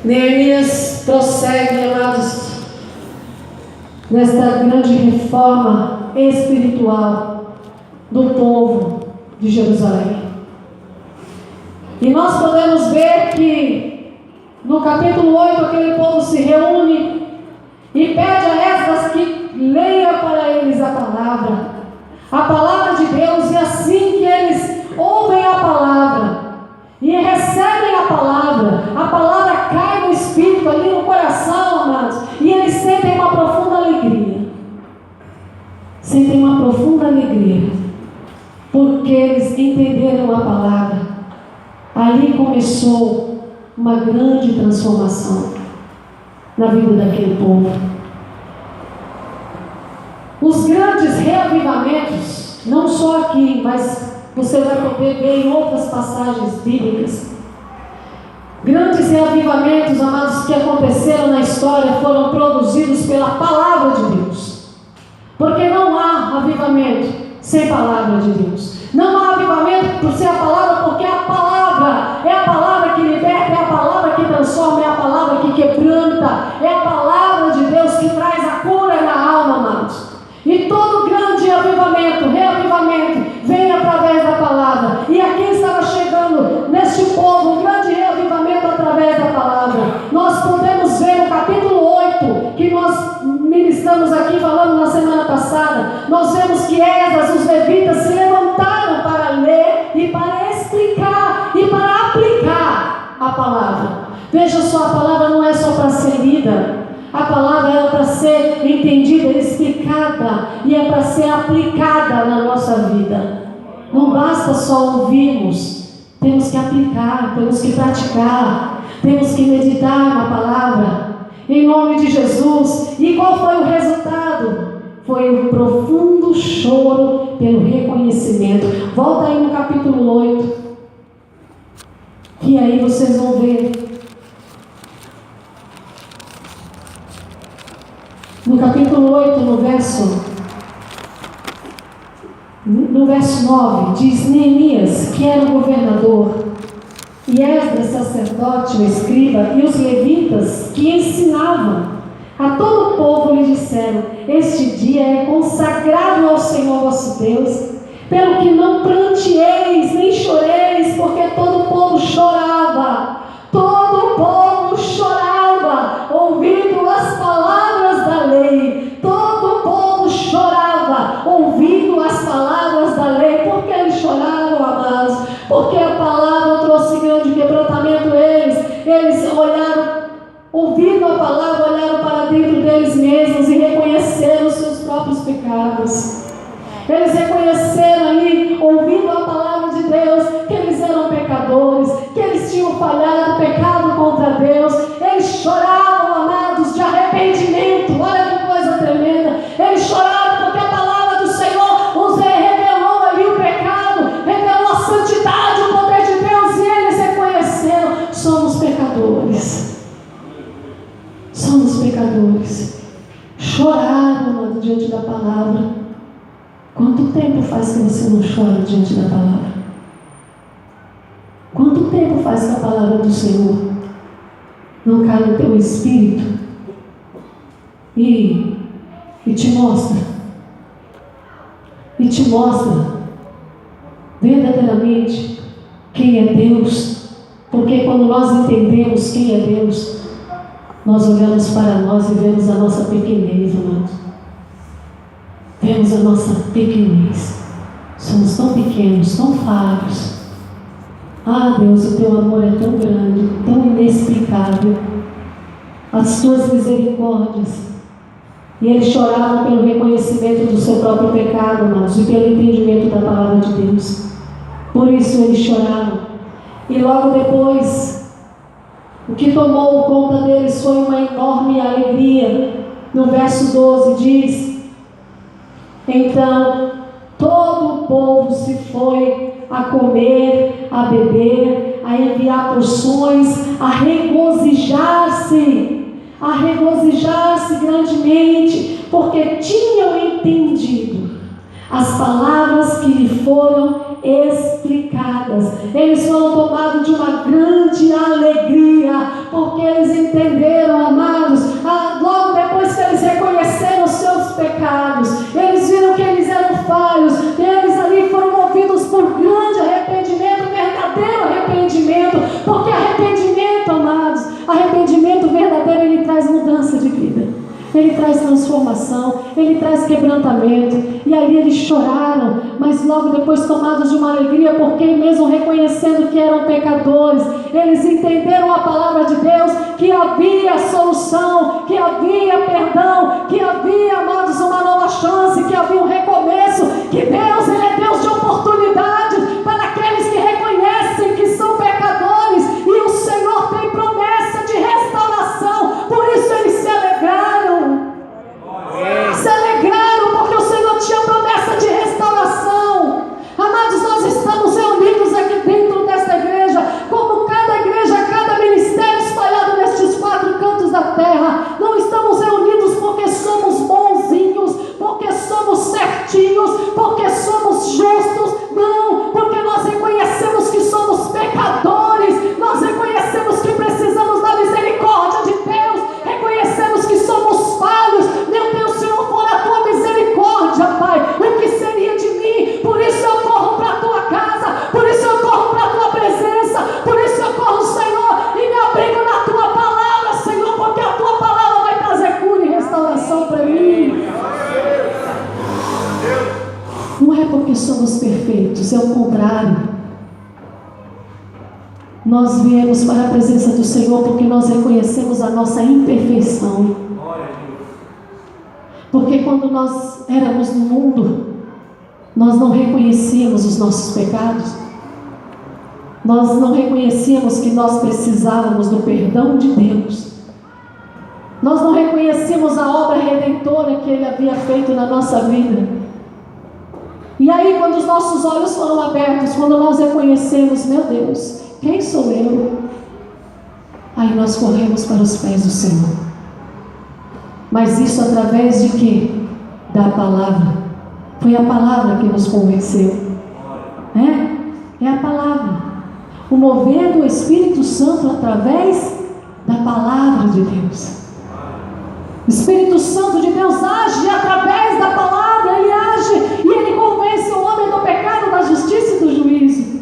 Neemias prossegue, amados, nesta grande reforma espiritual do povo de Jerusalém. E nós podemos ver que no capítulo 8 aquele povo se reúne e pede a Esdras que leia para eles a palavra de Deus, e assim que eles ouvem a palavra e recebem a palavra cai no espírito, ali no coração, amados, e eles sentem uma profunda alegria. Sentem uma profunda alegria, porque eles entenderam a palavra. Ali começou uma grande transformação na vida daquele povo. Os grandes reavivamentos, não só aqui, mas você vai poder ver em outras passagens bíblicas. Grandes reavivamentos, amados, que aconteceram na história foram produzidos pela palavra de Deus. Porque não há avivamento sem palavra de Deus. Não há avivamento por ser a palavra, porque a palavra é a palavra que liberta, é a palavra que transforma, é a palavra que quebranta, é a palavra de Deus que traz a cura na alma, amados. E todo grande avivamento, reavivamento, vem através da palavra. E aqui estava chegando neste povo um grande reavivamento através da palavra. Nós podemos ver no capítulo 8, que nós ministramos aqui, falando na semana passada, nós vemos que Esdras, os levitas, se levantaram para ler e para explicar e para aplicar a palavra. Veja só, a palavra não é só para ser lida. A palavra é para ser entendida, explicada, e é para ser aplicada na nossa vida. Não basta só ouvirmos, temos que aplicar, temos que praticar, temos que meditar na palavra, em nome de Jesus. E qual foi o resultado? Foi um profundo choro pelo reconhecimento. Volta aí no capítulo 8, que aí vocês vão ver. No capítulo 8, no verso 9, diz: Neemias, que era o governador, e Esdras, sacerdote, o escriba, e os levitas que ensinavam a todo o povo, lhe disseram: este dia é consagrado ao Senhor vosso Deus, pelo que não pranteeis nem choreis, porque todo o povo chorava. Todo o povo chorava, ouvindo as palavras da lei. Todo o povo chorava, ouvindo as palavras da lei. Por que eles choravam, amados? Porque a palavra trouxe grande quebrantamento a eles. Eles olharam, ouvindo a palavra, olharam para dentro deles mesmos e reconheceram os seus próprios pecados. Eles reconheceram ali, ouvindo a palavra de Deus, que eles eram pecadores, que eles tinham falhado, pecado contra Deus. Eles choravam, amados, de arrependimento. Olha que coisa tremenda. Eles choraram porque a palavra do Senhor os revelou ali o pecado, revelou a santidade, o poder de Deus, e eles reconheceram: somos pecadores. Somos pecadores. Choraram, amado, diante da palavra. Quanto tempo faz que você não chora diante da palavra? Quanto tempo faz que a palavra do Senhor não cai no teu espírito e te mostra verdadeiramente quem é Deus? Porque quando nós entendemos quem é Deus, nós olhamos para nós e vemos a nossa pequenez, amados. Vemos a nossa pequenez. Somos tão pequenos, tão falhos. Ah, Deus, o teu amor é tão grande, tão inexplicável. As tuas misericórdias. E eles choravam pelo reconhecimento do seu próprio pecado, amados, e pelo entendimento da palavra de Deus. Por isso eles choraram. E logo depois, o que tomou conta deles foi uma enorme alegria. No verso 12 diz: então todo o povo se foi a comer, a beber, a enviar porções, a regozijar-se grandemente, porque tinham entendido as palavras que lhe foram explicadas. Eles foram tomados de uma grande alegria, porque eles Ele traz transformação, Ele traz quebrantamento. E ali eles choraram, mas logo depois tomados de uma alegria, porque mesmo reconhecendo que eram pecadores, eles entenderam a palavra de Deus, que havia solução, que havia perdão, que havia, amados, uma nova chance, que havia um recomeço, que Deus, Ele é Deus de oportunidade para aqueles que reconhecem que são pecadores, e o Senhor tem promessa de restauração. Por isso eles se alegraram. Se alegraram porque o Senhor tinha promessa de restauração. Amados, nós estamos reunidos aqui dentro desta igreja, como cada igreja, cada ministério espalhado nestes 4 cantos da terra. Não estamos reunidos porque somos bonzinhos, porque somos certinhos, porque somos justos. Não, porque nós reconhecemos que somos pecadores, nós reconhecemos que precisamos da misericórdia de Deus, reconhecemos que somos falhos. Meu Deus, se não for a tua misericórdia, Pai, o que seria de mim? Por isso eu corro para a tua casa, por isso eu corro para a tua presença, por isso eu corro, Senhor, e me abrigo na tua palavra, Senhor, porque a tua palavra vai trazer cura e restauração para mim. Não é porque somos perfeitos, é o contrário. Nós viemos para a presença do Senhor porque nós reconhecemos a nossa imperfeição. Porque quando nós éramos no mundo, nós não reconhecíamos os nossos pecados. Nós não reconhecíamos que nós precisávamos do perdão de Deus. Nós não reconhecíamos a obra redentora que Ele havia feito na nossa vida. E aí, quando os nossos olhos foram abertos, quando nós reconhecemos, meu Deus, quem sou eu? Aí nós corremos para os pés do Senhor. Mas isso através de quê? Da palavra. Foi a palavra que nos convenceu. É a palavra. O mover do Espírito Santo através da palavra de Deus. O Espírito Santo de Deus age através da palavra. Ele age e Ele convence o homem do pecado, da justiça e do juízo.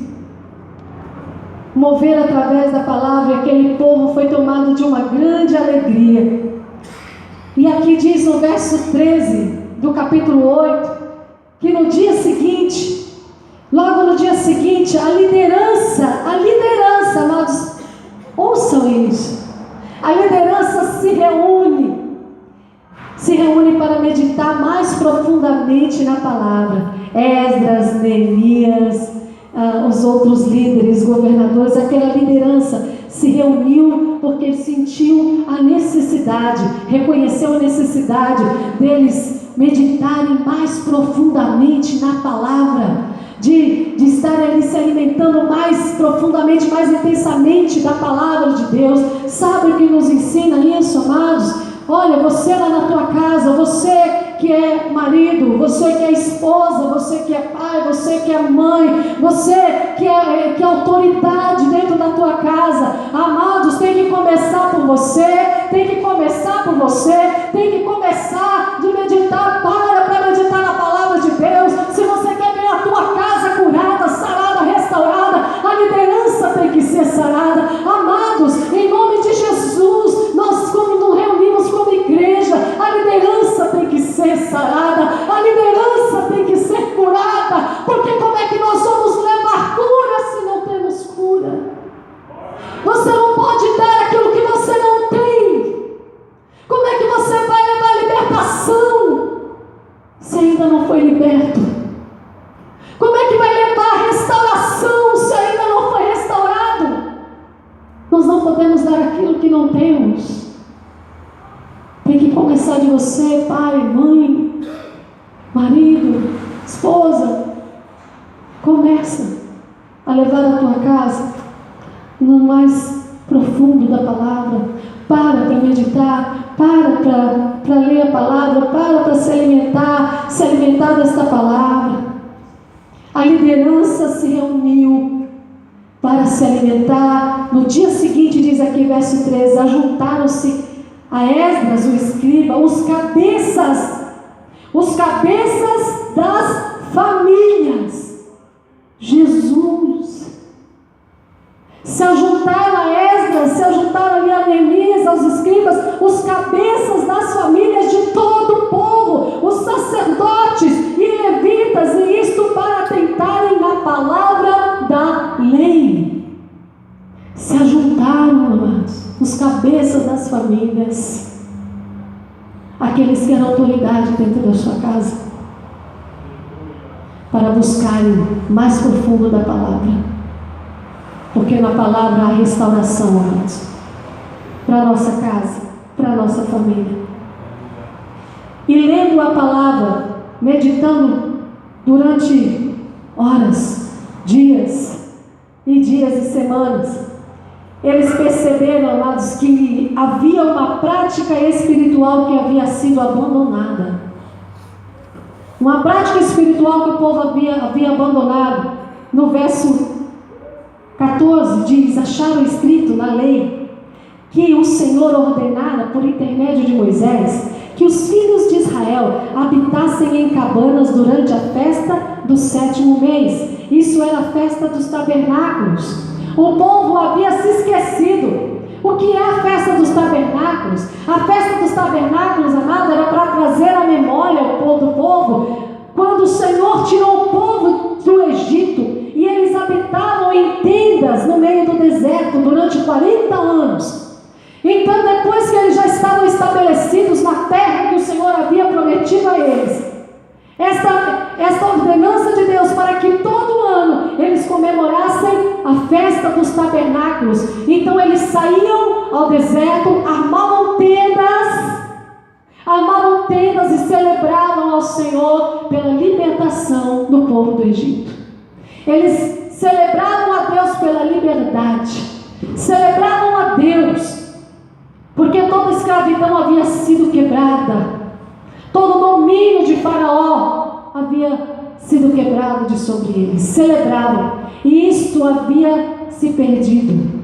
Mover através da palavra, aquele povo foi tomado de uma grande alegria. E aqui diz no verso 13 do capítulo 8, que no dia seguinte, logo no dia seguinte, a liderança, amados, ouçam isso, a liderança se reúne para meditar mais profundamente na palavra. Esdras, Neemias, os outros líderes, governadores, aquela liderança se reuniu porque sentiu a necessidade, reconheceu a necessidade deles meditarem mais profundamente na palavra, de estarem ali se alimentando mais profundamente, mais intensamente da palavra de Deus. Sabe o que nos ensina isso, amados? Olha, você lá na tua casa, você que é marido, você que é esposa, você que é pai, você que é mãe, você que é autoridade dentro da tua casa, amados, tem que começar por você, tem que começar de meditar, para meditar na palavra de Deus. Se você quer ver a tua casa curada, sarada, restaurada, a liderança tem que ser sarada. Amados, em nome de Jesus, nós como nos reunimos como igreja, a liderança tem que ser sarada, a liderança tem que ser curada, porque como é que nós vamos levar cura se não temos cura? Você não pode dar aquilo que você não tem. Como é que você vai levar libertação se ainda não foi liberto? Como é que vai levar restauração se ainda não foi restaurado? Nós não podemos dar aquilo que não temos. Tem que começar de você, pai, mãe, marido, esposa. Começa a levar a tua casa no mais profundo da palavra. Para meditar, para ler a palavra, para se alimentar desta palavra. A liderança se reuniu para se alimentar. No dia seguinte, diz aqui verso 13, ajuntaram-se a Esdras, o escriba, os cabeças das famílias. Jesus! Se ajuntaram a Esdras, se ajuntaram ali a Neemias, aos escribas, os cabeças das famílias de todo o povo, os sacerdotes e levitas, e isto para atentarem na palavra da lei. Se ajuntaram, amados, os cabeças das famílias, aqueles que eram autoridade dentro da sua casa, para buscarem mais profundo da palavra. Porque na palavra há restauração, amados, para a nossa casa, para a nossa família. E lendo a palavra, meditando durante horas, dias e semanas, eles perceberam, amados, que havia uma prática espiritual que havia sido abandonada. Uma prática espiritual que o povo havia abandonado. No verso 14 diz: acharam escrito na lei que o Senhor ordenara por intermédio de Moisés que os filhos de Israel habitassem em cabanas durante a festa do 7º mês. Isso era a festa dos tabernáculos. O povo havia se esquecido. O que é a festa dos tabernáculos? A festa dos tabernáculos, amado, era para trazer à memória do povo quando o Senhor tirou o povo do Egito e eles habitavam em tendas no meio do deserto durante 40 anos. Então, depois que eles já estavam estabelecidos na terra que o Senhor havia prometido a eles, esta ordenança de Deus para que todo ano eles comemorassem a festa dos tabernáculos. Então eles saíam ao deserto, armavam tendas e celebravam ao Senhor pela libertação do povo do Egito. Eles celebravam a Deus pela liberdade, celebravam a Deus porque toda escravidão havia sido quebrada, todo domínio de Faraó havia sido quebrado de sobre eles. Celebravam, e isto havia se perdido.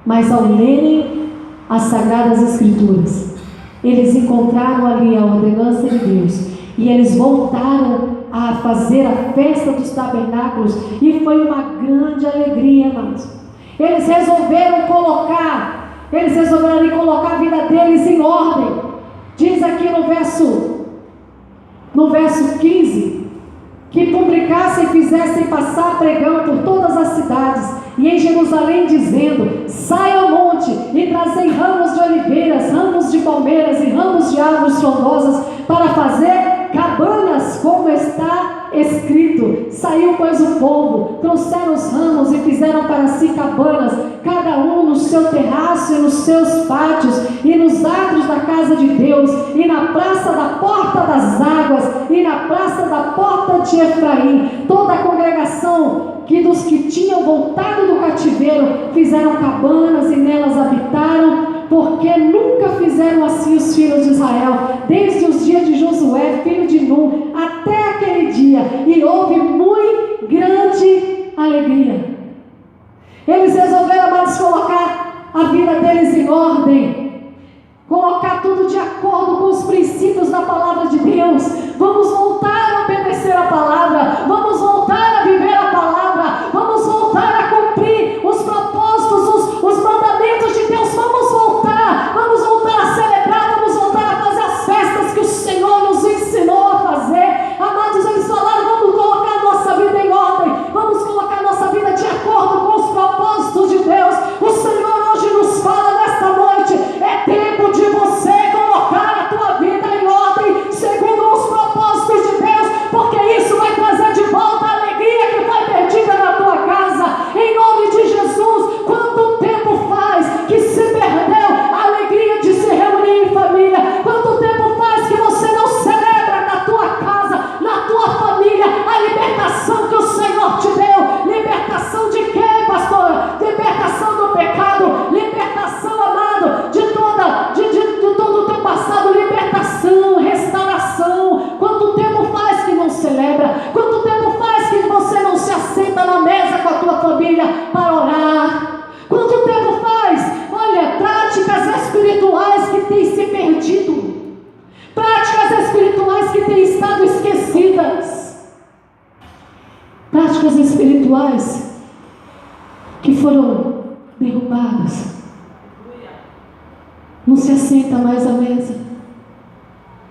Mas ao lerem as Sagradas Escrituras, eles encontraram ali a ordenança de Deus, e eles voltaram a fazer a festa dos tabernáculos, e foi uma grande alegria, irmãos. Eles resolveram colocar a vida deles em ordem. Diz aqui no verso 15, que publicassem e fizessem passar pregão por todas as cidades e em Jerusalém, dizendo: saia ao monte e trazei ramos de oliveiras, ramos de palmeiras e ramos de árvores frondosas para fazer cabanas, como está escrito. Saiu, pois, o povo, trouxeram os ramos e fizeram para si cabanas, cada um no seu terraço e nos seus pátios e nos átrios da casa de Deus, e na praça da porta das águas e na praça da porta de Efraim. Toda a congregação dos que tinham voltado do cativeiro fizeram cabanas e nelas habitaram, porque nunca fizeram assim os filhos de Israel, desde os dias de Josué, filho de Nun, até aquele dia, e houve muito grande alegria. Eles resolveram, amados, colocar a vida deles em ordem, colocar tudo de acordo com os princípios da palavra de Deus. Vamos voltar a obedecer a palavra, vamos voltar a viver a palavra, vamos voltar a cumprir os propósitos, os mandamentos de Deus. Vamos voltar a celebrar, vamos voltar a fazer as festas que o Senhor nos ensinou a fazer. Amados, eles falaram: vamos colocar a nossa vida em ordem, vamos colocar a nossa vida de acordo com os propósitos de Deus. O Senhor hoje nos fala nesta noite: é tempo de você colocar a tua vida em ordem, segundo os propósitos de Deus, porque isso vai trazer de volta a alegria que foi perdida na tua casa, em nome de Jesus. Quanto tempo faz que se perdeu a alegria de se reunir em família? Quanto tempo faz que você não celebra na tua casa, na tua família, a libertação que o Senhor te deu? Libertação de quê, pastor? Libertação do pecado, libertação, amado, de todo o teu passado, libertação, restauração. Quanto tempo faz que não celebra? Quanto tempo faz que você não se assenta na mesa com a tua família para orar? Quanto tempo faz? Olha, práticas espirituais que têm se perdido, práticas espirituais que têm estado esquecidas, práticas espirituais que foram derrubadas. não se assenta mais à mesa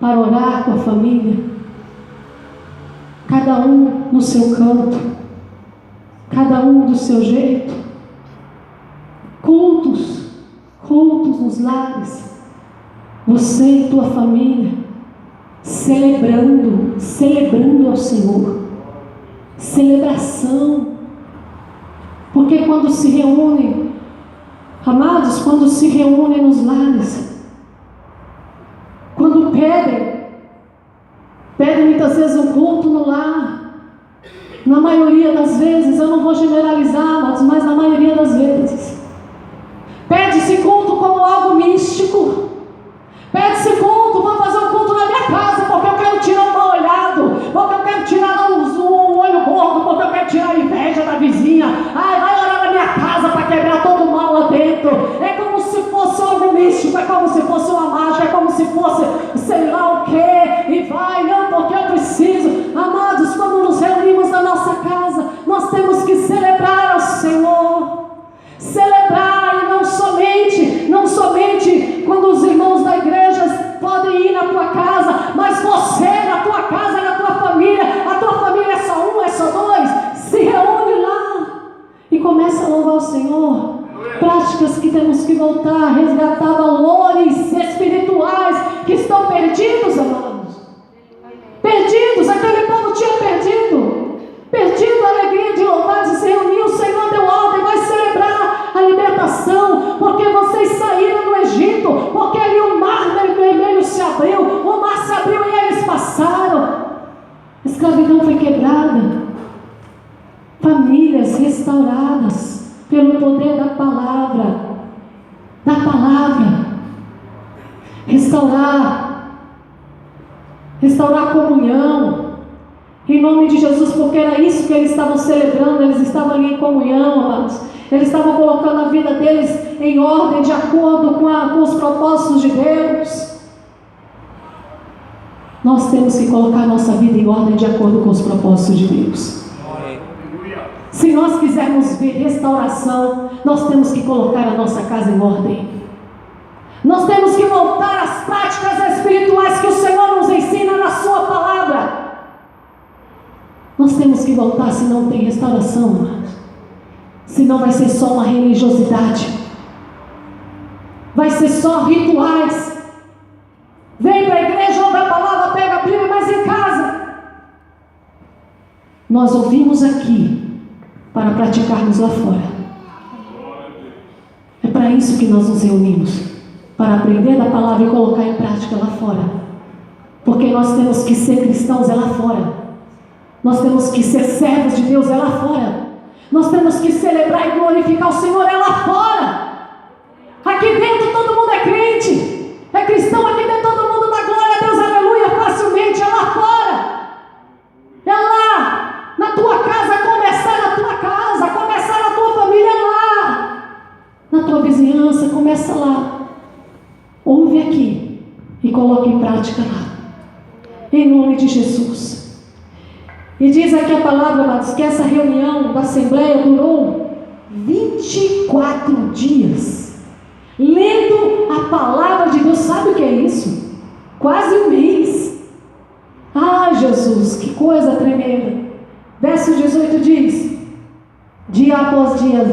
para orar com a família, cada um no seu canto, cada um do seu jeito, cultos nos lares, você e tua família, celebrando ao Senhor, celebração, porque quando se reúnem, amados, quando se reúnem nos lares, quando pedem muitas vezes um culto no lar, na maioria das vezes, eu não vou generalizar, amados, mas na maioria das vezes, pede-se culto como algo místico, pede-se culto, vou fazer um culto na minha casa, porque eu quero tirar o mal olhado, porque eu quero tirar o olho gordo, porque eu quero tirar a inveja da vizinha, vai orar na minha casa para quebrar todo o mal lá dentro, é como se fosse algo místico, é como se fosse uma mágica, é como se fosse sei lá o que, e vai, não, porque eu preciso. Amados, quando nos reunimos na nossa casa, nós temos que celebrar ao Senhor, celebrar, e não somente quando os irmãos da igreja podem ir na tua casa, mas você na tua casa, na tua família, a tua família é só um, é só dois, se reúne lá e começa a louvar o Senhor. Práticas que temos que voltar, resgatar valores espirituais que estão perdidos, amados, perdidos. Aquele povo tinha perdido a alegria de louvar, de se reunir. O Senhor deu ordem, vai celebrar a libertação, porque vocês saíram do Egito, porque ali o mar vermelho se abriu, o mar se abriu e eles passaram, a escravidão foi quebrada, famílias restauradas pelo poder da palavra, restaurar a comunhão, em nome de Jesus, porque era isso que eles estavam celebrando, eles estavam ali em comunhão, amados, eles estavam colocando a vida deles em ordem, de acordo com os propósitos de Deus. Nós temos que colocar a nossa vida em ordem de acordo com os propósitos de Deus. Se nós quisermos ver restauração, nós temos que colocar a nossa casa em ordem. Nós temos que voltar às práticas espirituais que o Senhor nos ensina na sua palavra. Nós temos que voltar, se não tem restauração, amados. Senão vai ser só uma religiosidade, vai ser só rituais. Vem para a igreja, ouve a palavra, pega a Bíblia, mas em casa nós ouvimos aqui para praticarmos lá fora. É para isso que nós nos reunimos, para aprender da palavra e colocar em prática lá fora, porque nós temos que ser cristãos é lá fora, nós temos que ser servos de Deus é lá fora, nós temos que celebrar e glorificar o Senhor é lá fora. Aqui dentro todo mundo é crente, é cristão, aqui dentro todo mundo dá glória a Deus, aleluia, facilmente, é lá fora, é lá na tua casa, começar na tua casa, começar na tua família, é lá na tua vizinhança, começa lá, ouve aqui e coloca em prática lá, em nome de Jesus. E diz aqui a palavra, amados, que essa reunião da Assembleia durou 24 dias, lendo a palavra de Deus. Sabe o que é isso? Quase um mês. Ah, Jesus, que coisa tremenda. Verso 18 diz: dia após dia,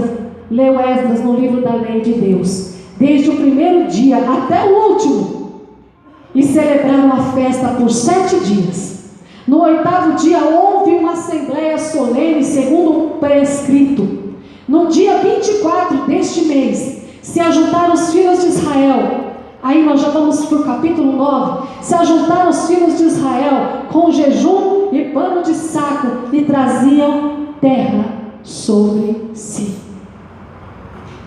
leu Esdras no livro da lei de Deus, desde o primeiro dia até o último, e celebraram a festa por 7 dias. No 8º dia houve uma assembleia solene segundo o prescrito. No dia 24 deste mês se ajuntaram os filhos de Israel. Aí nós já vamos para o capítulo 9. Se ajuntaram os filhos de Israel com jejum e pano de saco e traziam terra sobre si.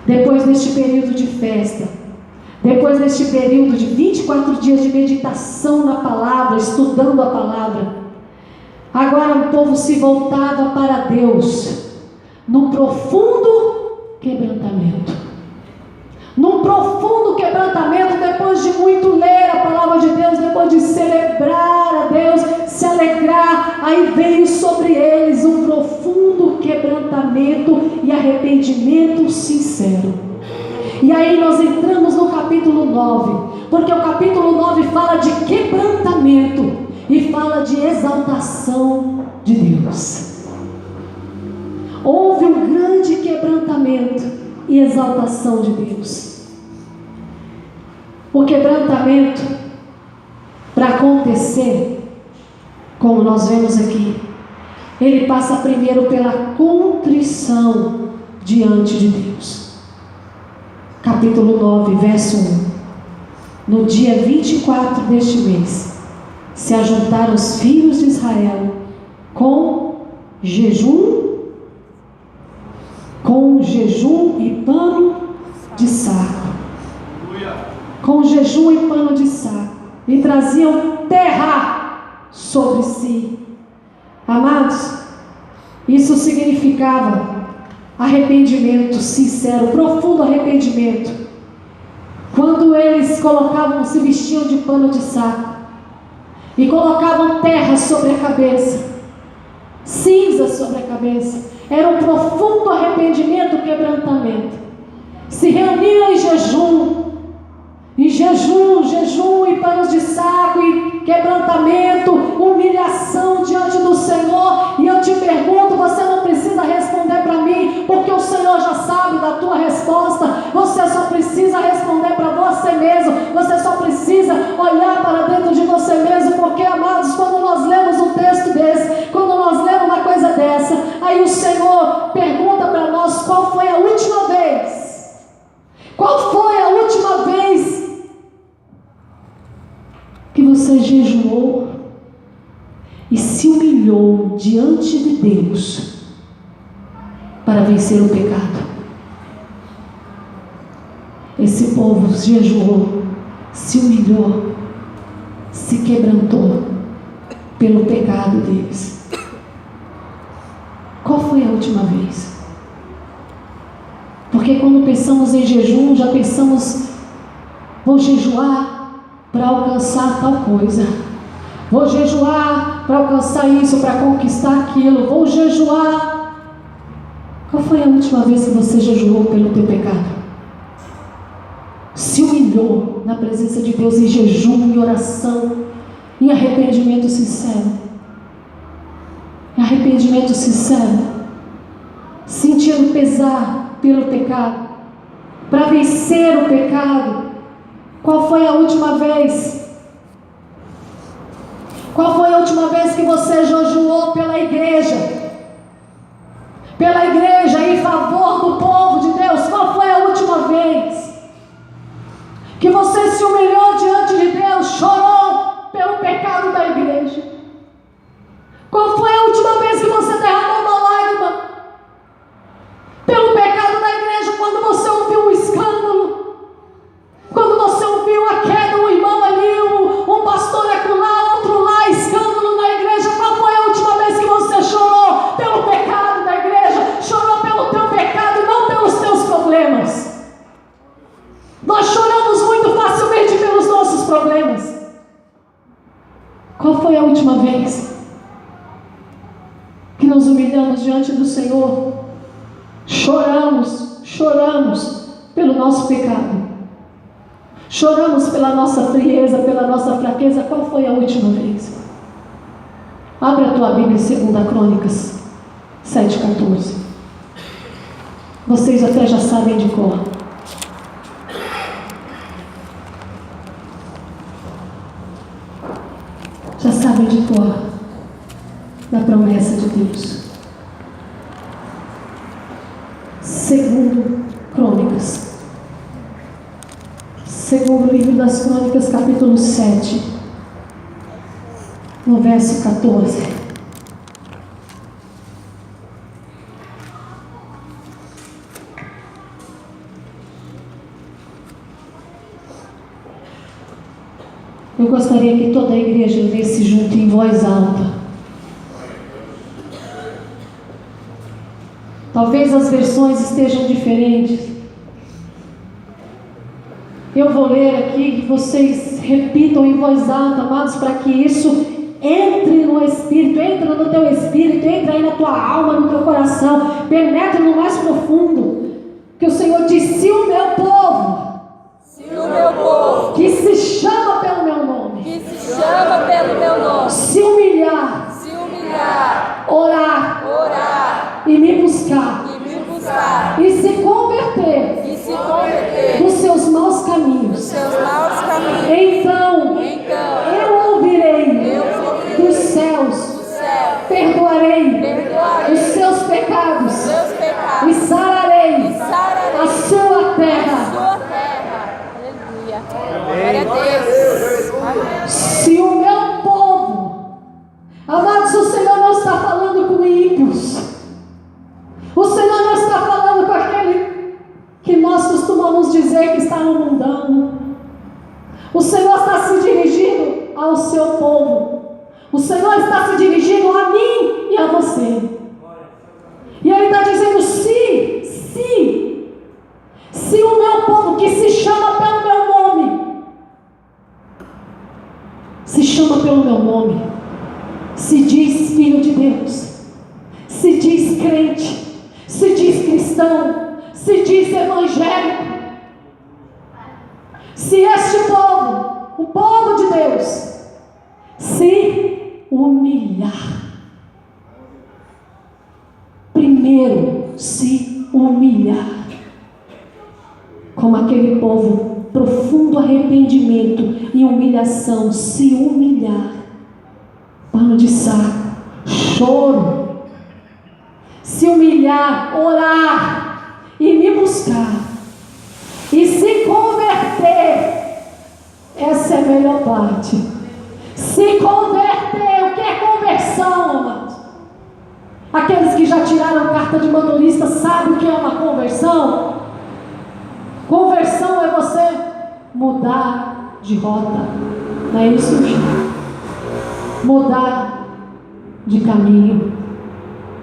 Depois deste período de festa, depois deste período de 24 dias de meditação na palavra, estudando a palavra, agora o povo se voltava para Deus num profundo quebrantamento. Num profundo quebrantamento, depois de muito ler a palavra de Deus, depois de celebrar a Deus, se alegrar, aí veio sobre eles um profundo quebrantamento e arrependimento sincero. E aí nós entramos no capítulo capítulo 9, porque o capítulo 9 fala de quebrantamento e fala de exaltação de Deus. Houve um grande quebrantamento e exaltação de Deus. O quebrantamento, para acontecer, como nós vemos aqui, ele passa primeiro pela contrição diante de Deus. Capítulo 9, verso 1. No dia 24 deste mês, se ajuntaram os filhos de Israel com jejum e pano de saco. Com jejum e pano de saco. E traziam terra sobre si. Amados, isso significava arrependimento sincero, profundo arrependimento. Quando eles se vestiam de pano de saco e colocavam terra sobre a cabeça, cinza sobre a cabeça, era um profundo arrependimento, quebrantamento. Se reuniam em jejum e panos de saco e quebrantamento, humilhação diante do Senhor. E eu te pergunto, você não precisa responder para mim, porque o Senhor já sabe da tua resposta. Você só precisa responder para você mesmo. Você só precisa olhar para dentro de você mesmo, porque, amados, quando nós lemos um texto desse, quando nós lemos uma coisa dessa, aí o Senhor pergunta para nós: qual foi a última vez? Qual foi a última vez que você jejuou e se humilhou diante de Deus para vencer o pecado? Esse povo jejuou, se humilhou, se quebrantou pelo pecado deles. Qual foi a última vez? Porque quando pensamos em jejum, já pensamos: vou jejuar para alcançar tal coisa, vou jejuar para alcançar isso, para conquistar aquilo, vou jejuar. Qual foi a última vez que você jejuou pelo teu pecado? Se humilhou na presença de Deus em jejum, em oração, em arrependimento sincero? Em arrependimento sincero, sentindo pesar pelo pecado, para vencer o pecado. Qual foi a última vez? Qual foi a última vez que você jejuou pela igreja? Pela igreja em favor do povo de Deus? Qual foi a última vez que você se humilhou diante de Deus, chorou pelo pecado da igreja? Qual foi a última vez que você derramou uma lágrima pelo pecado da igreja, quando você ouviu um escândalo? Quando você ouviu a queda, um irmão ali, um pastor acolá, outro lá, escândalo na igreja? Qual foi a última vez que você chorou pelo pecado da igreja? Chorou pelo teu pecado e não pelos teus problemas. Nós choramos muito facilmente pelos nossos problemas. Qual foi a última vez que nos humilhamos diante do Senhor? Choramos pelo nosso pecado. Choramos pela nossa frieza, pela nossa fraqueza. Qual foi a última vez? Abre a tua Bíblia em 2 Crônicas 7,14. Vocês até já sabem de cor. Já sabem de cor da promessa de Deus. 2 Crônicas, segundo livro das Crônicas, capítulo 7, no verso 14. Eu gostaria que toda a igreja lesse junto em voz alta. Talvez as versões estejam diferentes. Eu vou ler aqui, que vocês repitam em voz alta, amados, para que isso entre no Espírito, entre no teu Espírito, entre aí na tua alma, no teu coração, penetre no mais profundo. Que o Senhor diz: se o meu povo, seus maus caminhos. Então eu ouvirei dos céus, perdoarei os seus pecados e sararei a sua terra. Aleluia. Glória a Deus. Se o meu povo, amados, o Senhor não está falando com ímpios, o Senhor não está falando com aquele que nós costumamos dizer que está no mundão. O Senhor está se dirigindo ao seu povo. O Senhor está se dirigindo a mim e a você. E Ele está dizendo: se o meu povo, que se chama pelo meu nome, se diz filho de Deus, se diz crente, se diz cristão, se diz evangélico, se este povo, o povo de Deus, se humilhar, primeiro se humilhar, como aquele povo, profundo arrependimento e humilhação, se humilhar, pano de saco, choro, se humilhar, orar e me buscar e se converter. Essa é a melhor parte. Se converter. O que é conversão, amados? Aqueles que já tiraram carta de motorista sabem o que é uma conversão? Conversão é você mudar de rota, não é isso? Mudar de caminho.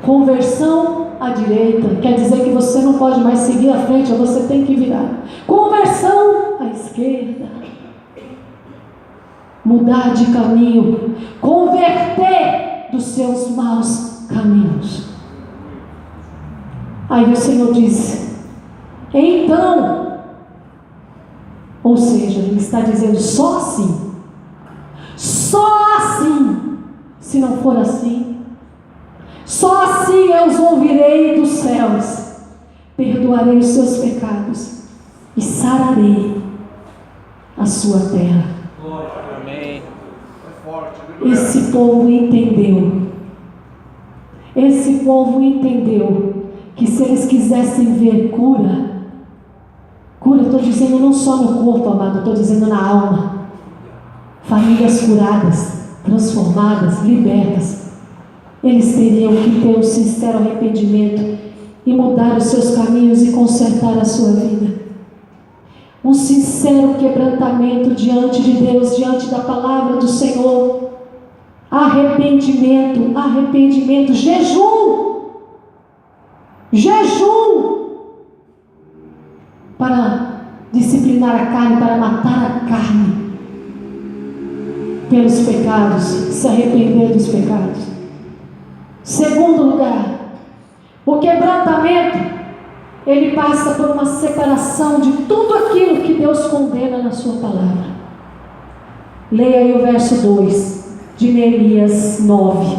Conversão à direita quer dizer que você não pode mais seguir à frente, ou você tem que virar. Conversão à esquerda, mudar de caminho, converter dos seus maus caminhos. Aí o Senhor disse: então, ou seja, Ele está dizendo só assim, se não for assim, só assim eu os ouvirei dos céus, perdoarei os seus pecados e sararei a sua terra. Amém. Esse povo entendeu que se eles quisessem ver cura, estou dizendo não só no corpo, amado, estou dizendo na alma, famílias curadas, transformadas, libertas, eles teriam que ter um sincero arrependimento e mudar os seus caminhos e consertar a sua vida. Um sincero quebrantamento diante de Deus, diante da palavra do Senhor. Arrependimento, jejum para disciplinar a carne, para matar a carne pelos pecados, se arrepender dos pecados. Segundo lugar, o quebrantamento, ele passa por uma separação de tudo aquilo que Deus condena na sua palavra. Leia aí o verso 2 de Neemias 9.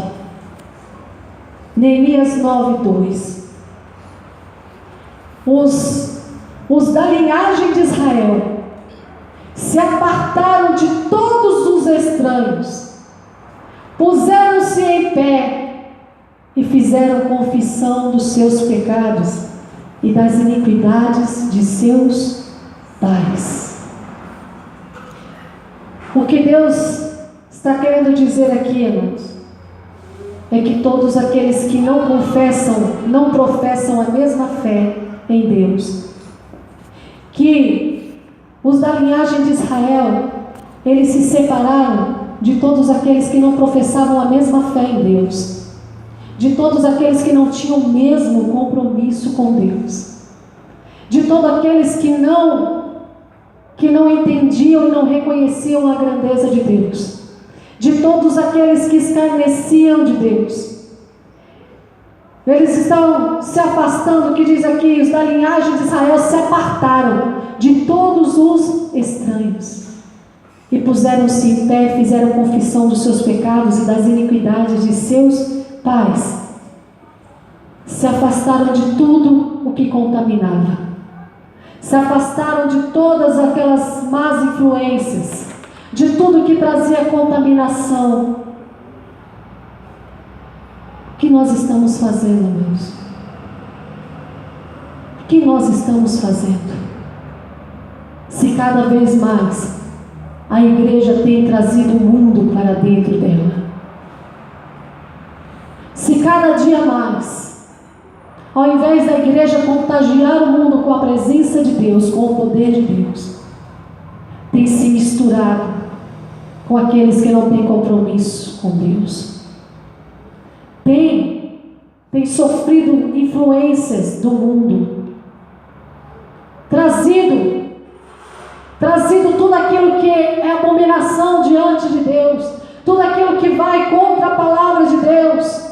Neemias 9, 2. Os da linhagem de Israel se apartaram de todos os estranhos, puseram-se em pé e fizeram confissão dos seus pecados e das iniquidades de seus pais. O que Deus está querendo dizer aqui, irmãos, é que todos aqueles que não professam a mesma fé em Deus, que os da linhagem de Israel, eles se separaram de todos aqueles que não professavam a mesma fé em Deus, de todos aqueles que não tinham o mesmo compromisso com Deus, de todos aqueles que não entendiam e não reconheciam a grandeza de Deus, de todos aqueles que escarneciam de Deus. Eles estão se afastando, que diz aqui, os da linhagem de Israel se apartaram de todos os estranhos e puseram-se em pé, fizeram confissão dos seus pecados e das iniquidades de seus pais. Se afastaram de tudo o que contaminava, se afastaram de todas aquelas más influências, de tudo que trazia contaminação. O que nós estamos fazendo, amados? O que nós estamos fazendo? Se cada vez mais a igreja tem trazido o mundo para dentro dela. Se cada dia mais, ao invés da igreja contagiar o mundo com a presença de Deus, com o poder de Deus, tem se misturado com aqueles que não têm compromisso com Deus. Tem sofrido influências do mundo, trazido tudo aquilo que é abominação diante de Deus, tudo aquilo que vai contra a palavra de Deus.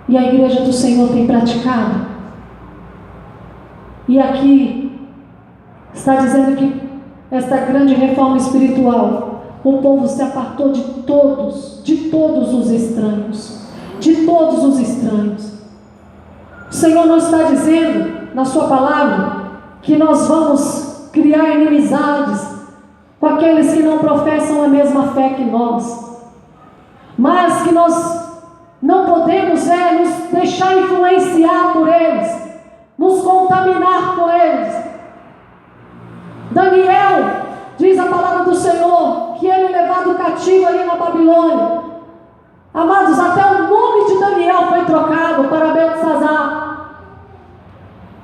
E a igreja do Senhor tem praticado. E aqui está dizendo que esta grande reforma espiritual, o povo se apartou de todos os estranhos, de todos os estranhos. O Senhor não está dizendo na sua palavra que nós vamos criar inimizades com aqueles que não professam a mesma fé que nós, mas que nós não podemos nos deixar influenciar por eles, nos contaminar com eles. Daniel, diz a palavra do Senhor, que ele levado cativo ali na Babilônia. Amados, até o nome de Daniel foi trocado para Beltesazar.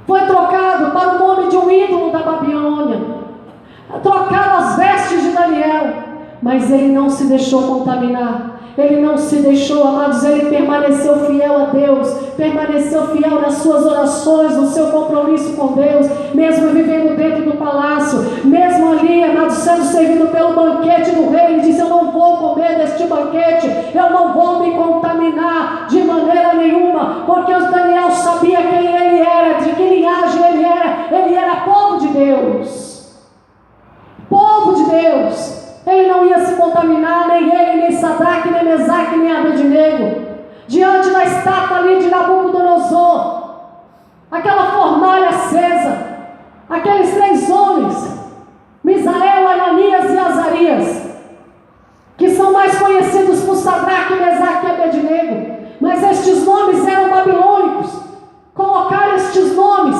Foi trocado para o nome de um ídolo da Babilônia. Trocaram as vestes de Daniel, mas ele não se deixou contaminar. Ele não se deixou, amados, ele permaneceu fiel a Deus, permaneceu fiel nas suas orações, no seu compromisso com Deus, mesmo vivendo dentro do palácio, mesmo ali, amados, sendo servido pelo banquete do rei. Ele disse: eu não vou comer deste banquete, eu não vou me contaminar de maneira nenhuma, porque o Daniel sabia quem ele era, de que linhagem ele era povo de Deus, povo de Deus. Ele não ia se contaminar, nem ele, nem Sadraque, nem Mesaque, nem Abednego, diante da estátua ali de Nabucodonosor, aquela fornalha acesa, aqueles 3 homens, Misael, Ananias e Azarias, que são mais conhecidos por Sadraque, Mesaque e Abednego, mas estes nomes eram babilônicos. Colocaram estes nomes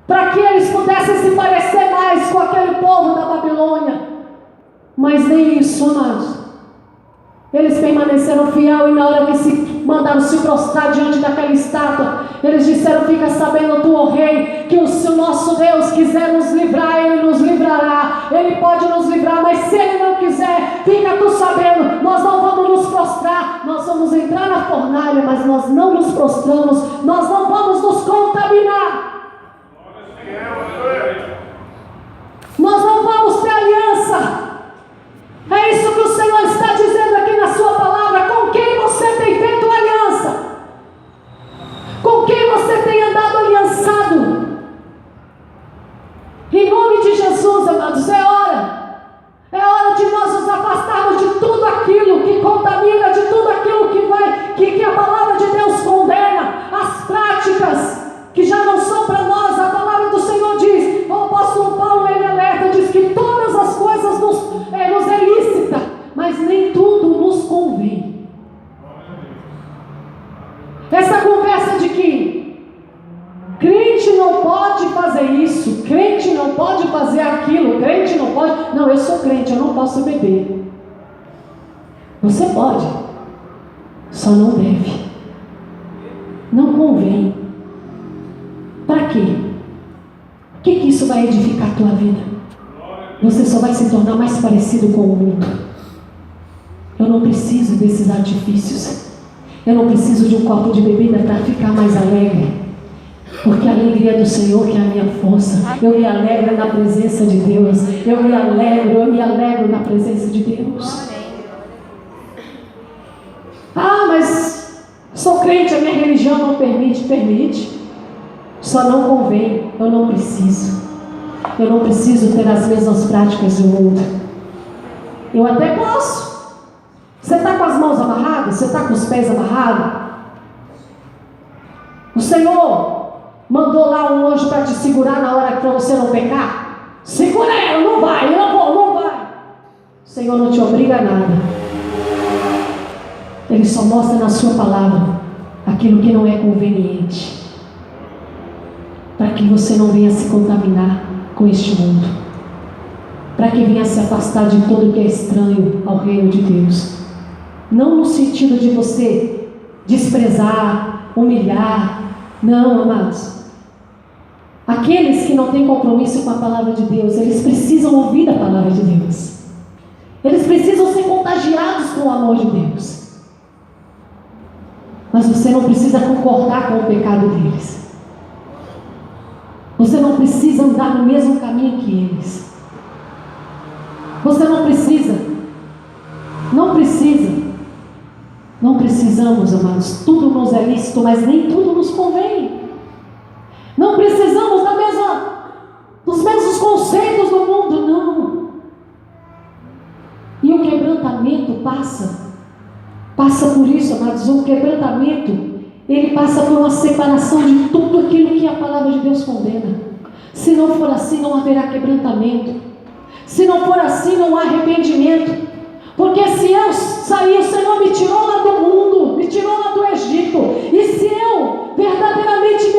para que eles pudessem se parecer mais com aquele povo da Babilônia. Mas nem isso, amados. Eles permaneceram fiel, e na hora que se mandaram se prostrar diante daquela estátua, eles disseram: fica sabendo tu, ó rei, que se o nosso Deus quiser nos livrar, Ele nos livrará. Ele pode nos livrar, mas se Ele não quiser, fica tu sabendo, nós não vamos nos prostrar. Nós vamos entrar na fornalha, mas nós não nos prostramos, nós não vamos nos contaminar, nós não vamos ter aliança. É isso que o Senhor está dizendo aqui na sua palavra. Com quem você tem feito aliança? Com quem você tem andado aliançado? Em nome de Jesus, amados, é hora de nós nos afastarmos de tudo aquilo que contamina, de tudo aquilo que a palavra de Deus condena, as práticas que já não são para nós. A palavra do Senhor diz, o apóstolo Paulo, ele alerta, diz que todas as coisas nos é lícita, mas nem tudo nos convém. Essa conversa de que crente não pode fazer isso, crente não pode fazer aquilo, crente não pode. Não, eu sou crente, eu não posso beber. Você pode, só não deve. Não convém. Para quê? O que isso vai edificar a tua vida? Você só vai se tornar mais parecido com o mundo. Eu não preciso desses artifícios. Eu não preciso de um copo de bebida para ficar mais alegre, porque a alegria do Senhor que é a minha força. Eu me alegro na presença de Deus. Eu me alegro na presença de Deus. Ah, mas sou crente, a minha religião não permite. Só não convém. Eu não preciso. Eu não preciso ter as mesmas práticas do mundo. Eu até posso. Você está com as mãos amarradas? Você está com os pés amarrados? O Senhor, mandou lá um anjo para te segurar na hora para você não pecar? Segura ela, não vai, eu não vai. O Senhor não te obriga a nada. Ele só mostra na sua palavra aquilo que não é conveniente, para que você não venha se contaminar com este mundo, para que venha se afastar de tudo que é estranho ao reino de Deus. Não no sentido de você desprezar, humilhar. Não, amados. Aqueles que não têm compromisso com a palavra de Deus, eles precisam ouvir a palavra de Deus. Eles precisam ser contagiados com o amor de Deus. Mas você não precisa concordar com o pecado deles. Você não precisa andar no mesmo caminho que eles. Você não precisa. Não precisa. Não precisamos, amados. Tudo nos é lícito, mas nem tudo nos convém. Não precisamos dos mesmos conceitos do mundo, não. E o quebrantamento passa por isso, amados. O quebrantamento, ele passa por uma separação de tudo aquilo que a palavra de Deus condena. Se não for assim, não haverá quebrantamento. Se não for assim, não há arrependimento. Porque se eu sair, o Senhor me tirou lá do mundo, me tirou lá do Egito. E se eu verdadeiramente me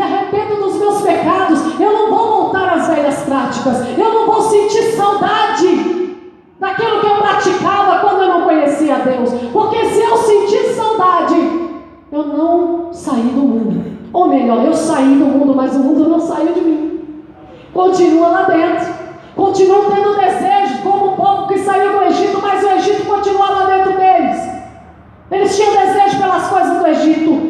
arrependo dos meus pecados, eu não vou voltar às velhas práticas. Eu não vou sentir saudade daquilo que eu praticava quando eu não conhecia a Deus. Porque se eu sentir saudade, eu não saí do mundo. Ou melhor, eu saí do mundo, mas o mundo não saiu de mim. Continua lá dentro. Continuam tendo desejo, como o povo que saiu do Egito, mas o Egito continuava dentro deles. Eles tinham desejo pelas coisas do Egito.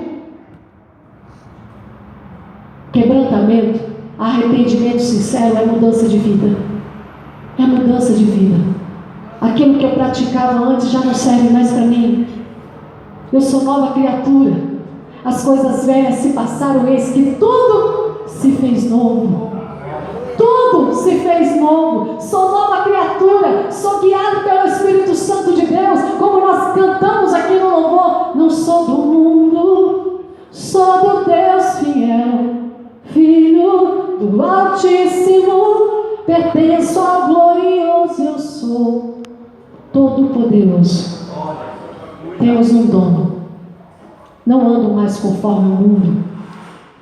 Quebrantamento, arrependimento sincero é mudança de vida. É mudança de vida. Aquilo que eu praticava antes já não serve mais para mim. Eu sou nova criatura. As coisas velhas se passaram, eis que tudo se fez novo. Tudo se fez novo. Sou nova criatura. Sou guiado pelo Espírito Santo de Deus. Como nós cantamos aqui no louvor. Não sou do mundo, sou do Deus fiel, Filho do Altíssimo, pertenço ao glorioso. Eu sou todo-poderoso. Temos um dono. Não ando mais conforme o mundo,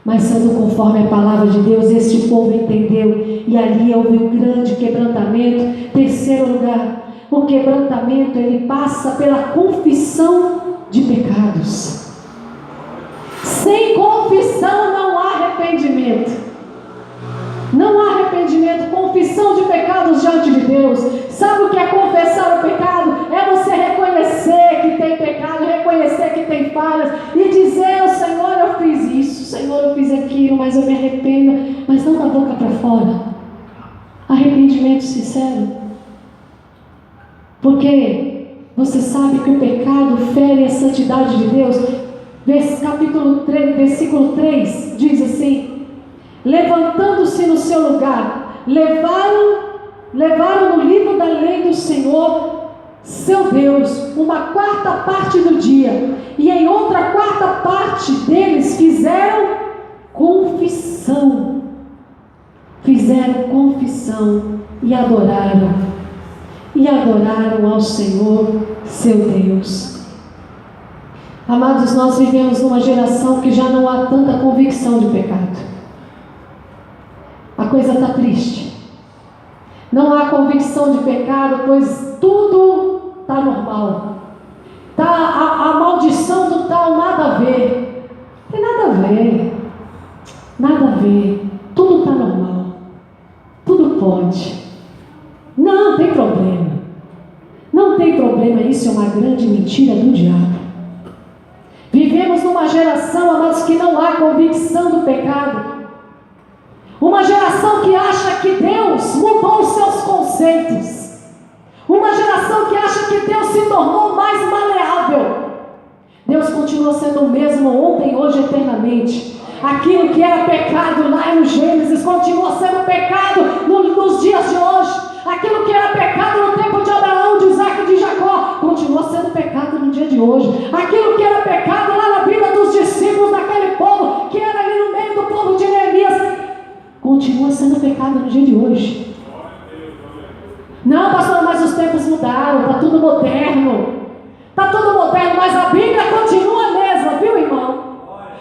mas sendo conforme a palavra de Deus. Este povo entendeu, e ali houve um grande quebrantamento. Terceiro lugar, o quebrantamento, ele passa pela confissão de pecados. Sem confissão não há arrependimento. Não há arrependimento. Confissão de pecados diante de Deus. Sabe o que é confessar o pecado? É você reconhecer que tem pecado, reconhecer que tem falhas e dizer ao Senhor: eu fiz isso, Senhor, eu fiz aquilo, mas eu me arrependo. Mas não da boca para fora. Arrependimento sincero. Porque você sabe que o pecado fere a santidade de Deus. Capítulo 3, versículo 3 diz assim: levantando-se no seu lugar, levaram no livro da lei do Senhor, seu Deus, uma quarta parte do dia, e em outra quarta parte deles fizeram confissão e adoraram ao Senhor, seu Deus. Amados, nós vivemos numa geração que já não há tanta convicção de pecado. A coisa está triste. Não há convicção de pecado, pois tudo está normal. A maldição do tal, nada a ver. Tem nada a ver. Nada a ver. Tudo está normal. Tudo pode. Não tem problema. Não tem problema. Isso é uma grande mentira do diabo. Vivemos numa geração, amados, que não há convicção do pecado. Uma geração que acha que Deus mudou os seus conceitos. Uma geração que acha que Deus se tornou mais maleável. Deus continua sendo o mesmo ontem, hoje e eternamente. Aquilo que era pecado lá no Gênesis continua sendo pecado nos dias de hoje. Aquilo que era pecado no tempo de Abraão, de Isaac e de Jacó continua sendo pecado no dia de hoje. Aquilo que era pecado lá na vida dos discípulos daquele povo, que era ali no sendo pecado no dia de hoje. Não, pastor, mas os tempos mudaram, está tudo moderno. Está tudo moderno, mas a Bíblia continua a mesma, viu, irmão?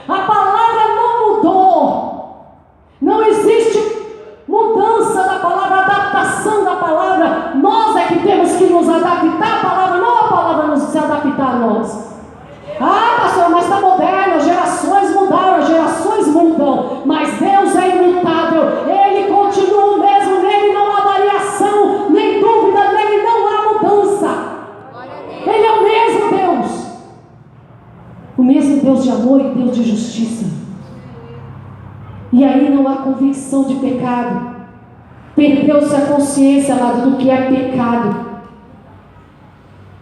A palavra não mudou. Não existe mudança da palavra, adaptação da palavra. Nós é que temos que nos adaptar à palavra, não a palavra se adaptar a nós. Ah, pastor, mas está moderno, as gerações mudaram, as gerações mudam, mas Deus é imutável, Ele continua o mesmo, nele não há variação, nem dúvida, nele não há mudança. Ele é o mesmo Deus, o mesmo Deus de amor e Deus de justiça. E aí não há convicção de pecado. Perdeu-se a consciência, amado, do que é pecado.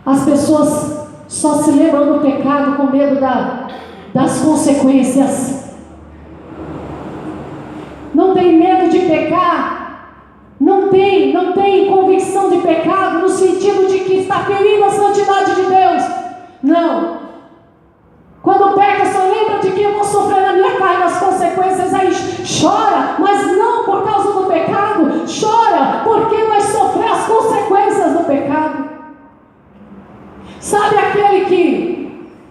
As pessoas só se lembram do pecado com medo das consequências. Não tem medo de pecar, não tem convicção de pecado no sentido de que está ferindo a santidade de Deus. Não. Quando peca, só lembra de que eu vou sofrer na minha carne as consequências, aí chora, mas não por causa do pecado, chora porque vai sofrer as consequências do pecado. Sabe aquele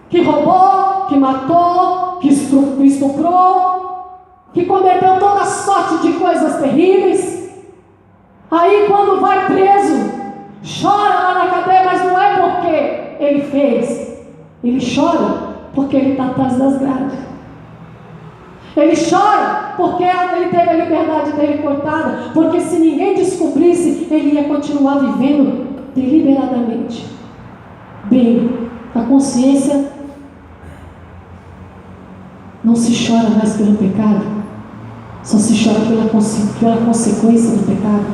que roubou, que matou, que estuprou, que cometeu toda sorte de coisas terríveis? Aí quando vai preso, chora lá na cadeia, mas não é porque ele fez, ele chora porque ele está atrás das grades. Ele chora porque ele teve a liberdade dele cortada, porque se ninguém descobrisse, ele ia continuar vivendo deliberadamente. Bem, a consciência não se chora mais pelo pecado, só se chora pela consequência do pecado.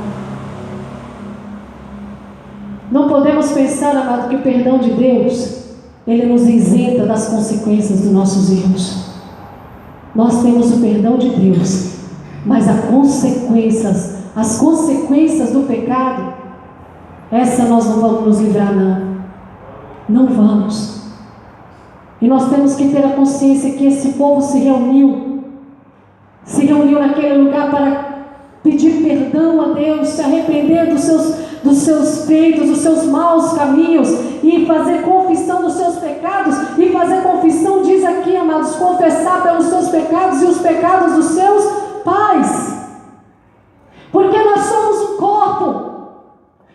Não podemos pensar, amado, que o perdão de Deus, Ele nos isenta das consequências dos nossos erros. Nós temos o perdão de Deus, mas as consequências do pecado, essa nós não vamos nos livrar, não. Não vamos. E nós temos que ter a consciência que esse povo se reuniu naquele lugar para pedir perdão a Deus, se arrepender dos seus feitos, dos seus maus caminhos, e fazer confissão dos seus pecados. E fazer confissão, diz aqui, amados, confessar pelos seus pecados e os pecados dos seus pais, porque nós somos um corpo.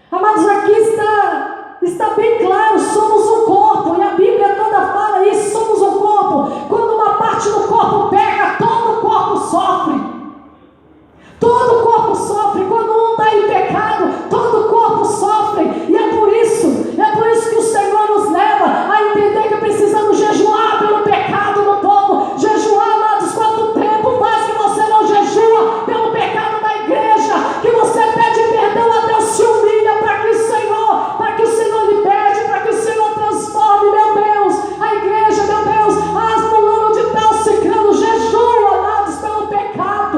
Amados, aqui está bem claro, somos um corpo, e a Bíblia toda fala isso, somos um corpo. Quando uma parte do corpo peca, todo o corpo sofre. Todo o corpo sofre. Quando um está em pecado, todo o corpo sofre. E é por isso que o Senhor nos leva a entender que precisamos jejuar pelo pecado do povo. Jejuar, amados, quanto tempo faz que você não jejua pelo pecado da igreja, que você pede perdão a Deus, se humilha para que o Senhor liberte, para que o Senhor transforme, meu Deus, a igreja, meu Deus, fulano de tal, ciclano, jejua, amados, pelo pecado.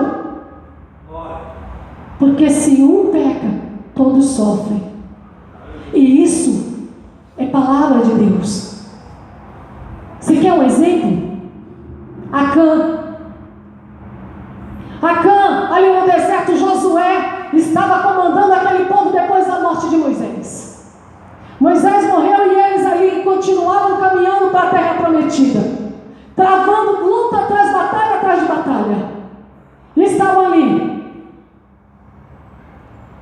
Porque se um peca, todos sofrem. E isso é palavra de Deus. Você quer um exemplo? Acã, ali no deserto, Josué estava comandando aquele povo depois da morte de Moisés. Moisés morreu e eles ali continuavam caminhando para a terra prometida, travando luta atrás de batalha. E estavam ali.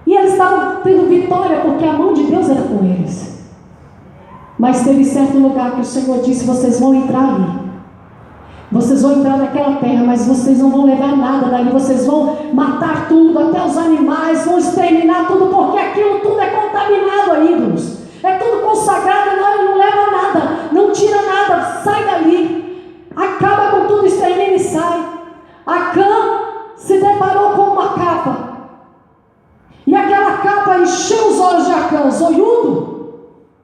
E eles estavam tendo vitória porque a mão de Deus era com eles. Mas teve certo lugar que o Senhor disse: vocês vão entrar ali. Vocês vão entrar naquela terra, mas vocês não vão levar nada dali. Vocês vão matar tudo, até os animais, vão exterminar tudo, porque aquilo tudo é contaminado a ídolos. É tudo consagrado, não leva nada, não tira nada, sai dali. Acaba com tudo, extermina e sai. Acã se deparou com uma capa. E aquela capa encheu os olhos de Acã, zoiudo.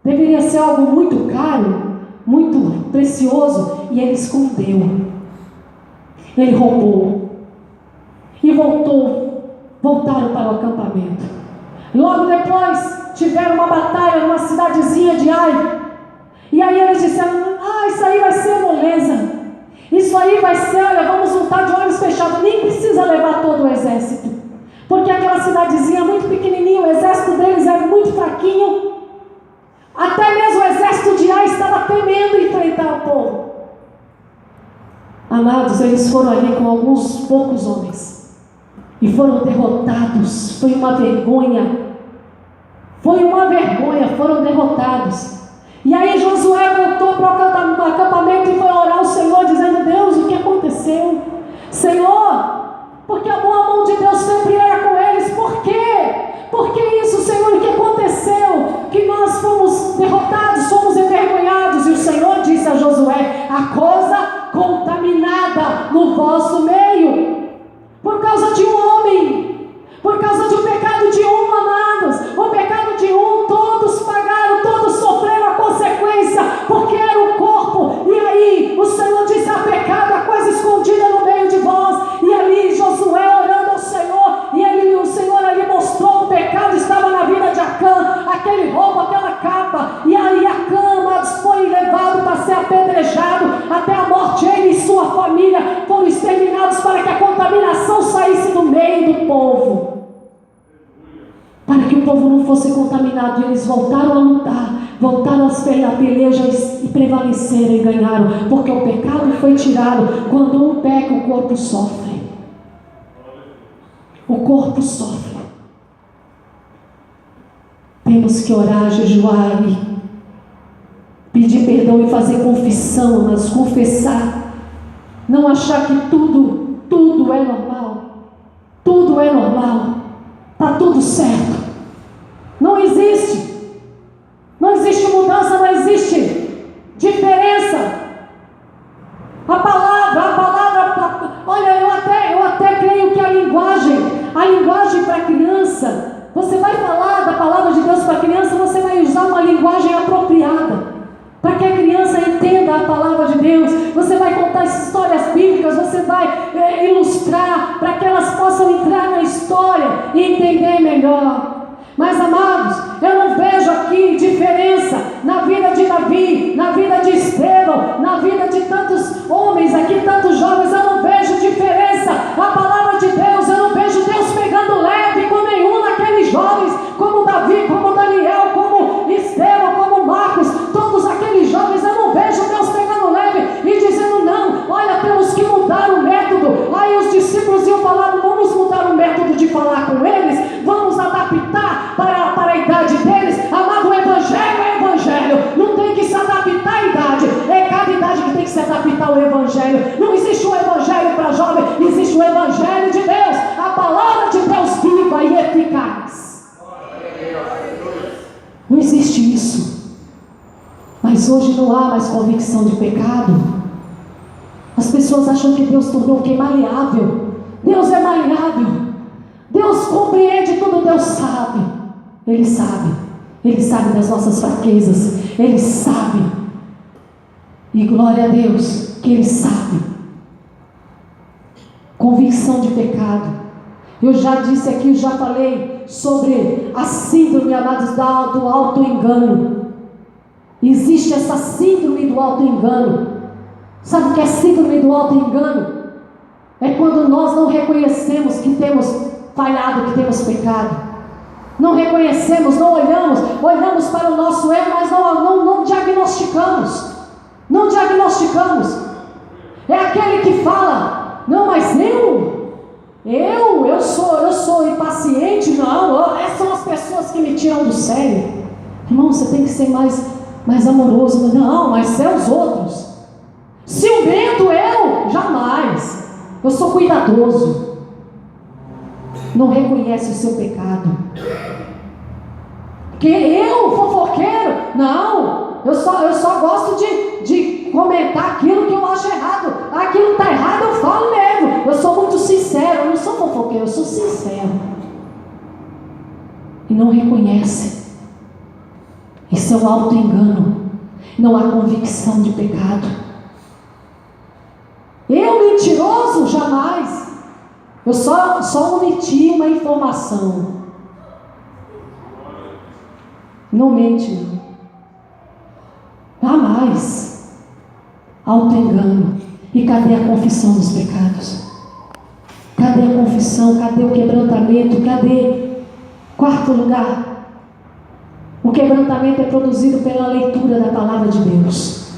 Deveria ser algo muito caro, muito precioso, e ele escondeu. Ele roubou. E voltaram para o acampamento. Logo depois, tiveram uma batalha numa cidadezinha de Ai. E aí eles disseram: isso aí vai ser moleza. Isso aí vai ser, olha, vamos lutar de olhos fechados. Nem precisa levar todo o exército. cidadezinha muito pequenininha, o exército deles era muito fraquinho. Até mesmo o exército de Ai estava temendo enfrentar o povo. Amados, eles foram ali com alguns poucos homens e foram derrotados. Foi uma vergonha. Foram derrotados. E aí Josué voltou para o acampamento e foi orar ao Senhor, dizendo: Deus, o que aconteceu? Senhor, porque a boa mão de Deus sempre era com eles. Por quê? Por que isso, Senhor? O que aconteceu? Que nós fomos derrotados, fomos envergonhados. E o Senhor disse a Josué: a coisa contaminada no vosso meio, por causa de um homem, por causa de um pecado de um, amados. O pecado de um, todos pagaram, todos sofreram a consequência, porque era o corpo. E aí o Senhor disse: há pecado, há coisa escondida no meio de vós. E ali Josué orando ao Senhor, e o Senhor ali mostrou o pecado estava na vida de Acã, aquele roubo, aquela capa. E aí Acã, amados, foi levado para ser apedrejado até a morte. Ele e sua família foram exterminados para que a contaminação saísse do meio do povo, para que o povo não fosse contaminado. E eles voltaram a lutar, voltaram a peleja e prevaleceram e ganharam, porque o pecado foi tirado. Quando um peca, o corpo sofre. O corpo sofre. Temos que orar, jejuar e pedir perdão e fazer confissão, mas confessar. Não achar que tudo é normal. Tudo é normal. Está tudo certo. Não existe mudança, não existe diferença. A palavra, olha, eu até creio que a linguagem para a criança, você vai falar da palavra de Deus para a criança, você vai usar uma linguagem apropriada, para que a criança entenda a palavra de Deus. Você vai contar histórias bíblicas, você vai ilustrar, para que elas possam entrar na história e entender melhor. Mas, amados, eu não vejo aqui diferença na vida de Davi, na vida de Estevão, na vida de tantos homens aqui, tantos jovens. Eu não vejo diferença. A palavra de Deus, eu não vejo Deus pegando leve com nenhum daqueles jovens, como Davi, como Daniel, como Estevão, como Marcos, todos aqueles jovens. Eu não vejo Deus pegando leve e dizendo: não, olha, temos que mudar o método. Aí os discípulos iam falar: vamos mudar o método de falar com eles, vamos adaptar para a idade deles. Amado, o evangelho é evangelho, não tem que se adaptar à idade, é cada idade que tem que se adaptar ao evangelho. Não existe um evangelho para jovem, existe o evangelho de Deus, a palavra de Deus viva e eficaz. Não existe isso. Mas hoje não há mais convicção de pecado. As pessoas acham que Deus tornou o que? Maleável. Deus é maleável. Deus compreende tudo, Deus sabe. Ele sabe das nossas fraquezas, Ele sabe. E glória a Deus que Ele sabe. Convicção de pecado. Eu já disse aqui, já falei sobre a síndrome, amados, do auto-engano. Existe essa síndrome do auto-engano. Sabe o que é síndrome do auto-engano? É quando nós não reconhecemos que temos falhado, que temos pecado. Não reconhecemos, não olhamos para o nosso erro, mas não diagnosticamos. Não diagnosticamos. É aquele que fala: não, mas eu sou impaciente. Não, essas são as pessoas que me tiram do sério. Irmão, você tem que ser mais amoroso. Não, mas são os outros. Ciumento eu? Jamais. Eu sou cuidadoso. Não reconhece o seu pecado. Que eu, fofoqueiro? Não, eu só gosto de comentar aquilo que eu acho errado. Aquilo está errado, eu falo mesmo. Eu sou muito sincero, eu não sou fofoqueiro, eu sou sincero. E não reconhece. Isso é um auto-engano. Não há convicção de pecado. Eu, mentiroso? Jamais. Eu só omiti uma informação. Não mente, não. Jamais. Auto-engano. E cadê a confissão dos pecados? Cadê a confissão? Cadê o quebrantamento? Cadê Quarto lugar, o quebrantamento é produzido pela leitura da palavra de Deus.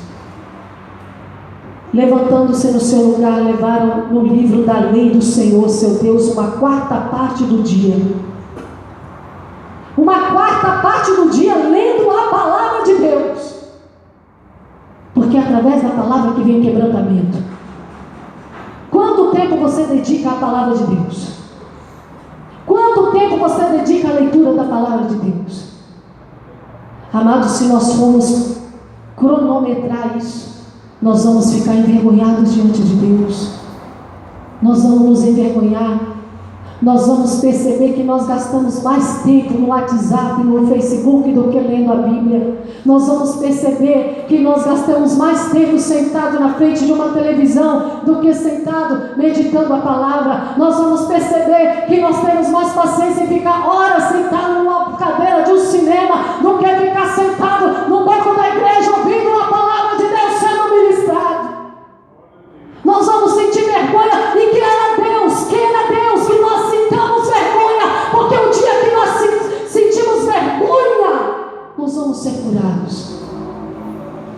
Levantando-se no seu lugar, levaram no livro da lei do Senhor, seu Deus, uma quarta parte do dia. Uma quarta parte do dia lendo a palavra de Deus. Porque é através da palavra que vem o quebrantamento. Quanto tempo você dedica à palavra de Deus? Quanto tempo você dedica à leitura da palavra de Deus? Amados, se nós formos cronometrar isso, nós vamos ficar envergonhados diante de Deus. Nós vamos nos envergonhar. Nós vamos perceber que nós gastamos mais tempo no WhatsApp, no Facebook do que lendo a Bíblia. Nós vamos perceber que nós gastamos mais tempo sentado na frente de uma televisão do que sentado meditando a palavra. Nós vamos perceber que nós temos mais paciência em ficar horas sentado numa cadeira de um cinema do que ficar sentado no banco da igreja ouvindo a palavra de Deus sendo ministrado. Nós vamos sentir vergonha e queira Deus que nós sintamos vergonha, porque o dia que nós sentimos vergonha, nós vamos ser curados.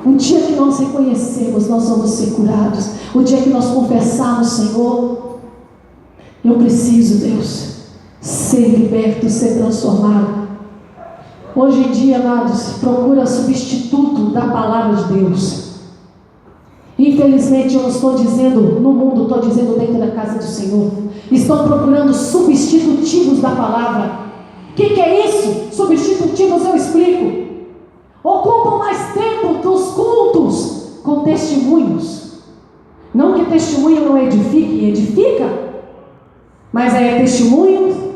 O dia que nós reconhecemos, nós vamos ser curados. O dia que nós confessarmos, Senhor, eu preciso, Deus, ser liberto, ser transformado. Hoje em dia, amados, procura substituto da palavra de Deus. Infelizmente, eu não estou dizendo no mundo, estou dizendo dentro da casa do Senhor. Estão procurando substitutivos da palavra. O que é isso? Substitutivos eu explico. Ocupam mais tempo dos cultos com testemunhos. Não que testemunho não edifique, edifica. Mas aí é testemunho,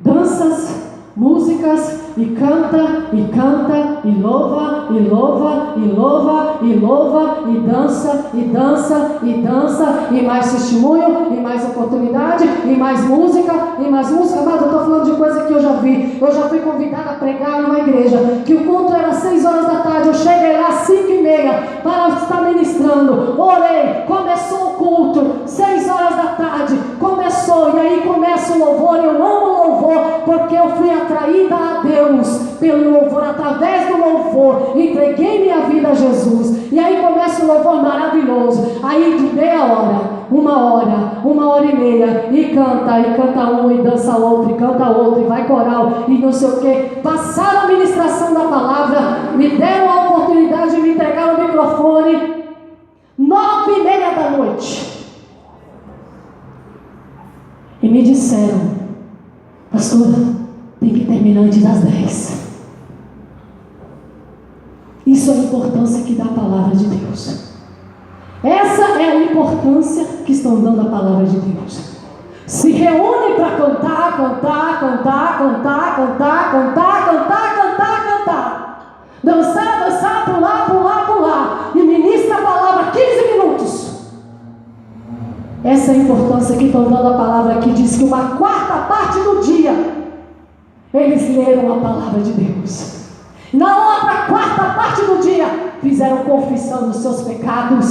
danças, músicas, e canta, e louva, e louva, e louva, e louva, e dança, e dança, e dança, e mais testemunho, e mais oportunidade, e mais música, mas eu estou falando de coisa que eu já vi. Eu já fui convidada a pregar numa igreja, que o culto era 6 horas da tarde, eu cheguei lá às 5:30 para estar ministrando, orei, começou o culto, 6 horas da tarde, começou, e aí começa o louvor. Eu amo o louvor, porque eu fui atraída a Deus pelo louvor, através do louvor, entreguei minha vida a Jesus, e aí começa o louvor maravilhoso, aí de meia hora, 1h30, e canta um, e dança outro, e canta outro, e vai coral, e não sei o que. Passaram a ministração da palavra, me deram a oportunidade de me entregar o microfone, 9:30 da noite, e me disseram: pastora, tem que terminar antes das 10. Isso é a importância que dá a palavra de Deus. Essa é a importância que estão dando a palavra de Deus. Se reúnem para cantar, dançar, pular, e ministra a palavra 15 minutos. Essa é a importância que estão dando a palavra aqui. Diz que uma quarta parte do dia eles leram a palavra de Deus. Na outra quarta parte do dia, fizeram confissão dos seus pecados,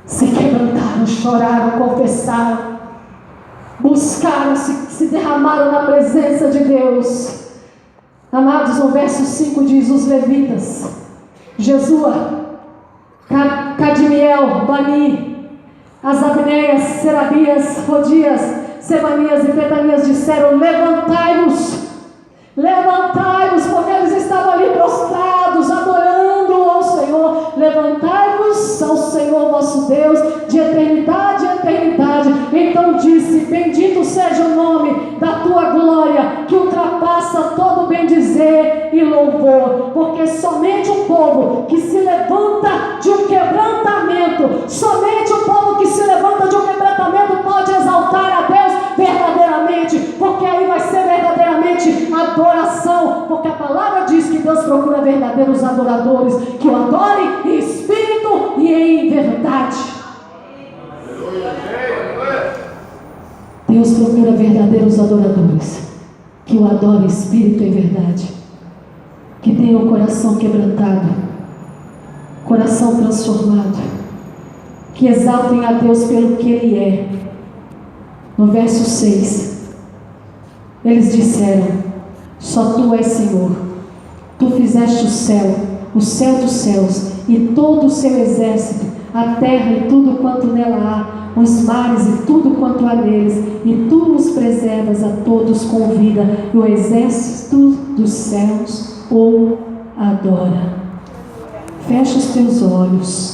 se quebrantaram, choraram, confessaram, buscaram, se derramaram na presença de Deus. Amados, no verso 5 diz: os levitas, Jesua, Cadmiel, Bani, Asabneias, Serabias, Rodias, Sebanias e Petanias disseram: levantai-vos, porque eles estavam ali prostrados, adorando ao Senhor. Levantai-vos ao Senhor vosso Deus, de eternidade a eternidade. Então disse: bendito seja o nome da tua glória, que ultrapassa todo bendizer e louvor, porque somente o povo que se levanta de um quebrantamento, somente o povo que se levanta de um quebrantamento pode exaltar a Deus verdadeiramente, porque aí vai ser verdadeiramente adoração, porque a palavra diz que Deus procura verdadeiros adoradores, que o adorem em espírito e em verdade. Deus procura verdadeiros adoradores, que o adorem em espírito e em verdade, que tenham o coração quebrantado, coração transformado, que exaltem a Deus pelo que Ele é. No verso 6, eles disseram: Só Tu és Senhor. Tu fizeste o céu dos céus, e todo o seu exército, a terra e tudo quanto nela há, os mares e tudo quanto há neles, e Tu os preservas a todos com vida, e o exército dos céus o adora. Fecha os teus olhos.